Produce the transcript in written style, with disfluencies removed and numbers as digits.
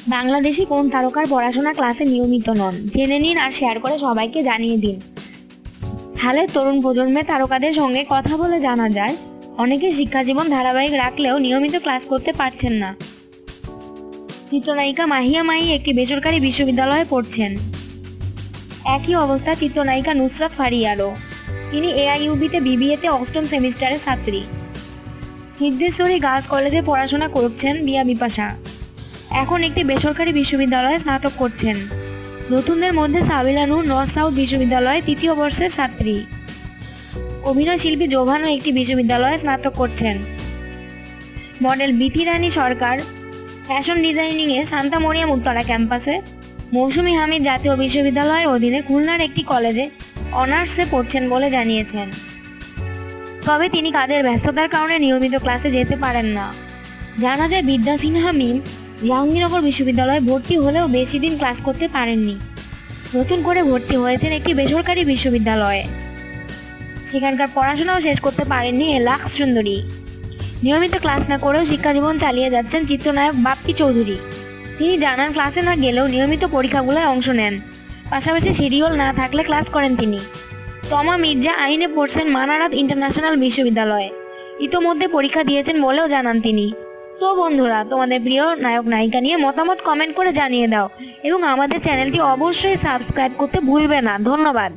বাংলাদেশি কোন তারকার পড়াশোনা ক্লাসে নিয়মিত নন জেনে নিন আর শেয়ার করে সবাইকে জানিয়ে দিন। হালের তরুণ প্রজন্মের তারকাদের সঙ্গে কথা বলে জানা যায়, অনেকে শিক্ষাজীবন ধারাবাহিক রাখলেও নিয়মিত ক্লাস করতে পারছেন না। চিত্রনায়িকা মাহিয়া মাহি একটি বেসরকারি বিশ্ববিদ্যালয়ে পড়ছেন। একই অবস্থা চিত্রনায়িকা নুসরাত ফারিয়ারও। তিনি এআইইউবিতে বিবিএতে অষ্টম সেমিস্টারের ছাত্রী। সিদ্ধেশ্বরী গার্লস কলেজে পড়াশোনা করছেন দিয়া বিপাশা। এখন একটি বেসরকারি বিশ্ববিদ্যালয়ে স্নাতক করছেন। নতুনদের মধ্যে সাবিলা নূর নর্থ সাউথ বিশ্ববিদ্যালয়ে তৃতীয় বর্ষের ছাত্রী। অভিনয় শিল্পী জোভানও একটি বিশ্ববিদ্যালয়ে স্নাতক করছেন। মডেল বিথি রানী সরকার ফ্যাশন ডিজাইনিংয়ে শান্তা মরিয়াম উত্তরা ক্যাম্পাসে, মৌসুমী হামিদ জাতীয় বিশ্ববিদ্যালয়ের অধীনে খুলনার একটি কলেজে অনার্সে পড়ছেন বলে জানিয়েছেন। তবে তিনি কাজের ব্যস্ততার কারণে নিয়মিত ক্লাসে যেতে পারেন না। জানা যায় বিদ্যা সিনহা মিম জাহাঙ্গীরনগর বিশ্ববিদ্যালয়ে ভর্তি হলেও বেশি দিন ক্লাস করতে পারেননি। নতুন করে ভর্তি হয়েছেন একটি বেসরকারি বিশ্ববিদ্যালয়ে। সেখানকার পড়াশোনাও শেষ করতে পারেননি লাক্স সুন্দরী। নিয়মিত ক্লাস না করেও শিক্ষাজীবন চালিয়ে যাচ্ছেন চিত্রনায়ক বাপ্পি চৌধুরী। তিনি জানান, ক্লাসে না গেলেও নিয়মিত পরীক্ষাগুলোয় অংশ নেন। পাশাপাশি শিডিউল না থাকলে ক্লাস করেন তিনি। তমা মির্জা আইনে পড়ছেন মানারাত ইন্টারন্যাশনাল বিশ্ববিদ্যালয়ে। ইতোমধ্যে পরীক্ষা দিয়েছেন বলেও জানান তিনি। তো বন্ধুরা, তোমাদের প্রিয় নায়ক নায়িকা নিয়ে মতামত কমেন্ট করে জানিয়ে দাও এবং আমাদের চ্যানেলটি অবশ্যই সাবস্ক্রাইব করতে ভুলবে না। ধন্যবাদ।